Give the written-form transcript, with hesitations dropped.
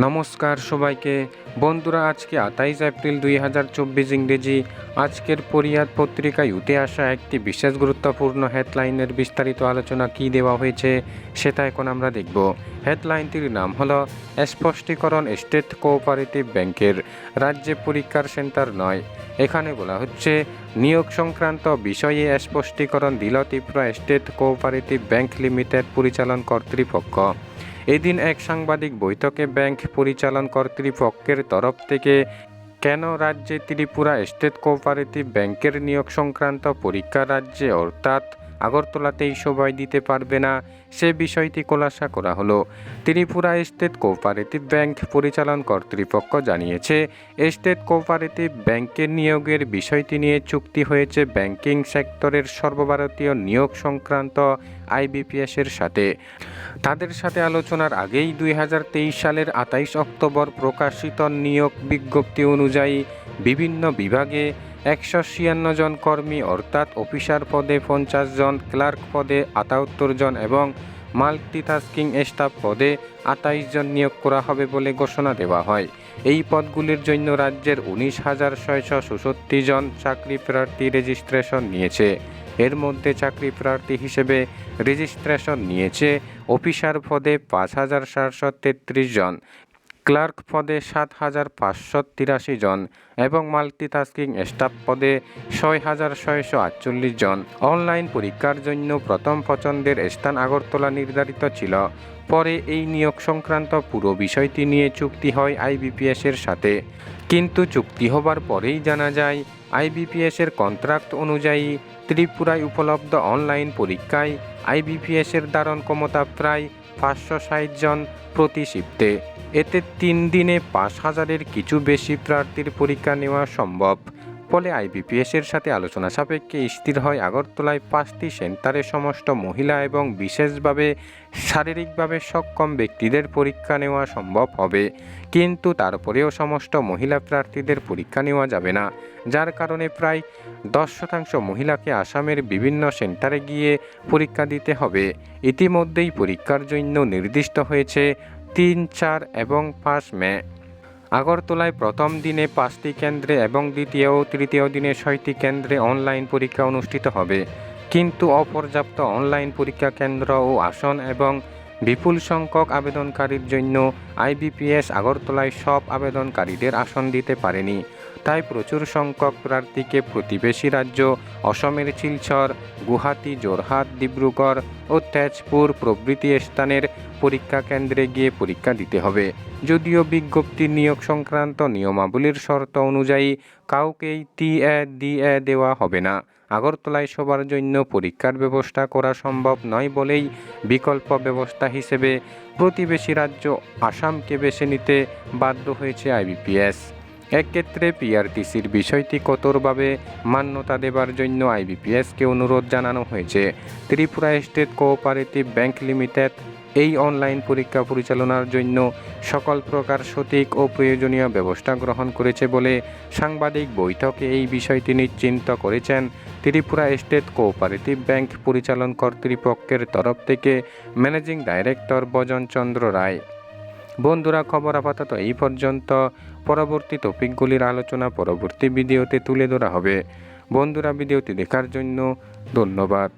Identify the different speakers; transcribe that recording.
Speaker 1: নমস্কার সবাইকে বন্ধুরা, আজকে ২৮ এপ্রিল ২০২৪ ইংরেজি। আজকের পরিয়াদ পত্রিকায় উঠে আসা একটি বিশেষ গুরুত্বপূর্ণ হেডলাইনের বিস্তারিত আলোচনা কি দেওয়া হয়েছে সেটা এখন আমরা দেখব। হেডলাইনটির নাম হলো স্পষ্টীকরণ স্টেট কোঅপারেটিভ ব্যাংকের, রাজ্যে পরীক্ষার সেন্টার নয়। এখানে বলা হচ্ছে, নিয়োগ সংক্রান্ত বিষয়ে স্পষ্টীকরণ দিল Tripura state cooperative bank limited পরিচালন কর্তৃপক্ষ। এদিন এক সাংবাদিক বৈঠকে ব্যাংক পরিচালন কর্তৃপক্ষের তরফ থেকে কেন রাজ্যে ত্রিপুরা স্টেট কোঅপারেটিভ ব্যাংকের নিয়োগ সংক্রান্ত পরীক্ষা রাজ্যে অর্থাৎ আগরতলাতেই সবাই দিতে পারবে না সে বিষয়টি খোলাসা করা হলো। ত্রিপুরা স্টেট কোঅপারেটিভ ব্যাংক পরিচালন কর্তৃপক্ষ জানিয়েছে, স্টেট কোঅপারেটিভ ব্যাংকের নিয়োগের বিষয়টি নিয়ে চুক্তি হয়েছে ব্যাংকিং সেক্টরের সর্বভারতীয় নিয়োগ সংক্রান্ত আইবিপিএসের সাথে। তাদের সাথে আলোচনার আগেই ২০২৩ সালের ২৮ অক্টোবর প্রকাশিত নিয়োগ বিজ্ঞপ্তি অনুযায়ী বিভিন্ন বিভাগে ১৯৬ জন কর্মী অর্থাৎ অফিসার পদে ৫০ জন, ক্লার্ক পদে ৭৮ জন এবং মাল্টিটাস্কিং স্টাফ পদে ২৮ জন নিয়োগ করা হবে বলে ঘোষণা দেওয়া হয়। এই পদগুলির জন্য রাজ্যের ১৯,৬৬৬ জন চাকরি প্রার্থী রেজিস্ট্রেশন নিয়েছে। এর মধ্যে চাকরি প্রার্থী হিসেবে রেজিস্ট্রেশন নিয়েছে অফিসার পদে ৫,৪৩৩ জন, ক্লার্ক পদে ৭,৫৮৩ জন এবং মাল্টিটাস্কিং স্টাফ পদে ৬,৬৪৮ জন। অনলাইন পরীক্ষার জন্য প্রথম পছন্দের স্থান আগরতলা নির্ধারিত ছিল। পরে এই নিয়োগ সংক্রান্ত পুরো বিষয়টি নিয়ে চুক্তি হয় আইবিপিএসের সাথে, কিন্তু চুক্তি হবার পরেই জানা যায় আইবিপিএসের কন্ট্রাক্ট অনুযায়ী ত্রিপুরায় উপলব্ধ অনলাইন পরীক্ষায় আইবিপিএসের ধারণ ক্ষমতা প্রায় ৫৬০ জন প্রতি শিফটে। এতে ৩ দিনে ৫,০০০-এর কিছু বেশি প্রার্থীর পরীক্ষা নেওয়া সম্ভব। ফলে আইবিপিএসের সাথে আলোচনা সাপেক্ষে স্থির হয় আগরতলায় ৫টি সেন্টারে সমস্ত মহিলা এবং বিশেষভাবে শারীরিকভাবে সক্ষম ব্যক্তিদের পরীক্ষা নেওয়া সম্ভব হবে, কিন্তু তারপরেও সমস্ত মহিলা প্রার্থীদের পরীক্ষা নেওয়া যাবে না, যার কারণে প্রায় ১০% মহিলাকে আসামের বিভিন্ন সেন্টারে গিয়ে পরীক্ষা দিতে হবে। ইতিমধ্যেই পরীক্ষার জন্য নির্দিষ্ট হয়েছে ৩, ৪ এবং ৫ মে। আগরতলায় প্রথম দিনে ৫টি কেন্দ্রে এবং দ্বিতীয় ও তৃতীয় দিনে ৬টি কেন্দ্রে অনলাইন পরীক্ষা অনুষ্ঠিত হবে, কিন্তু অপর্যাপ্ত অনলাইন পরীক্ষা কেন্দ্র ও আসন এবং বিপুল সংখ্যক আবেদনকারীর জন্য আইবিপিএস আগরতলায় সব আবেদনকারীদের আসন দিতে পারেনি। তাই প্রচুর সংখ্যক প্রার্থীকে প্রতিবেশী রাজ্য অসমের শিলচর, গুয়াহাটি, যোরহাট, ডিব্রুগড় ও তেজপুর প্রভৃতি স্থানের পরীক্ষা কেন্দ্রে গিয়ে পরীক্ষা দিতে হবে। যদিও বিজ্ঞপ্তি নিয়োগ সংক্রান্ত নিয়মাবলীর শর্ত অনুযায়ী কাউকেই টিএ দেওয়া হবে না, আগরতলায় সবার জন্য পরীক্ষার ব্যবস্থা করা সম্ভব নয় বলেই বিকল্প ব্যবস্থা হিসেবে প্রতিবেশী রাজ্য আসামকে বেছে নিতে বাধ্য হয়েছে আইবিপিএস। এক্ষেত্রে পিআরটিসির বিষয়টি কঠোরভাবে মান্যতা দেবার জন্য আইবিপিএসকে অনুরোধ জানানো হয়েছে। Tripura state cooperative bank limited এই অনলাইন পরীক্ষা পরিচালনার জন্য সকল প্রকার সঠিক ও প্রয়োজনীয় ব্যবস্থা গ্রহণ করেছে বলে সাংবাদিক বৈঠকে এই বিষয়টি নিশ্চিন্ত করেছেন ত্রিপুরা স্টেট কোঅপারেটিভ ব্যাংক পরিচালন কর্তৃপক্ষের তরফ থেকে ম্যানেজিং ডাইরেক্টর বজন চন্দ্র রায়। বন্ধুরা, খবর আপাতত এই পর্যন্ত। পরবর্তী টপিকগুলির আলোচনা পরবর্তী ভিডিওতে তুলে ধরা হবে। বন্ধুরা, ভিডিওটি দেখার জন্য ধন্যবাদ।